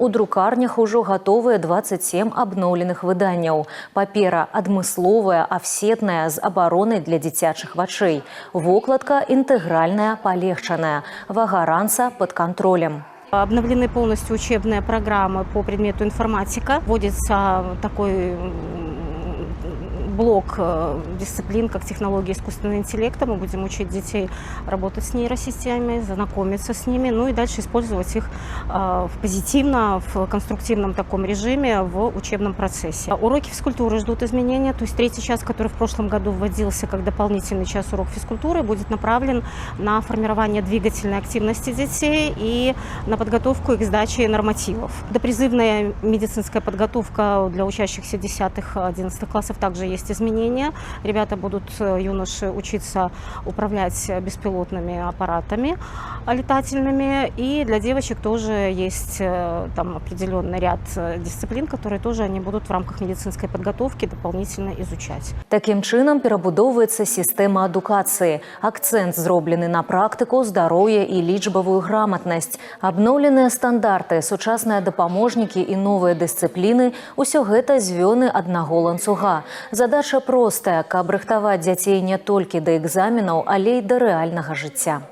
У друкарнях ужо гатовыя 27 абноўленых выданняў. Папера адмысловая, афсетная, з абаронай для дзіцячых вачэй. Вокладка інтэгральная, палегчаная. Вага ранца под контролем. Обновлены полностью учебные программы по предмету информатика. Вводится такой блок дисциплин, как технологии искусственного интеллекта. Мы будем учить детей работать с нейросистемами, знакомиться с ними, ну и дальше использовать их позитивно, в конструктивном таком режиме в учебном процессе. Уроки физкультуры ждут изменения, то есть третий час, который в прошлом году вводился как дополнительный час урок физкультуры, будет направлен на формирование двигательной активности детей и на подготовку их к сдаче нормативов. Допризывная медицинская подготовка для учащихся 10-11 классов также есть изменения. Ребята будут, юноши, учиться управлять беспилотными аппаратами летательными. И для девочек тоже есть там определенный ряд дисциплин, которые тоже они будут в рамках медицинской подготовки дополнительно изучать. Таким чином перабудоўваецца сістэма адукацыі. Акцэнт зроблены на практыку, здароўе і лічбавую граматнасць. Абноўленыя стандарты, сучасныя дапаможнікі і новыя дысцыпліны – усё гэта звёны аднаго ланцуга. Задача простая, каб рыхтаваць дзяцей не толькі да экзаменаў, але і да рэальнага жыцця.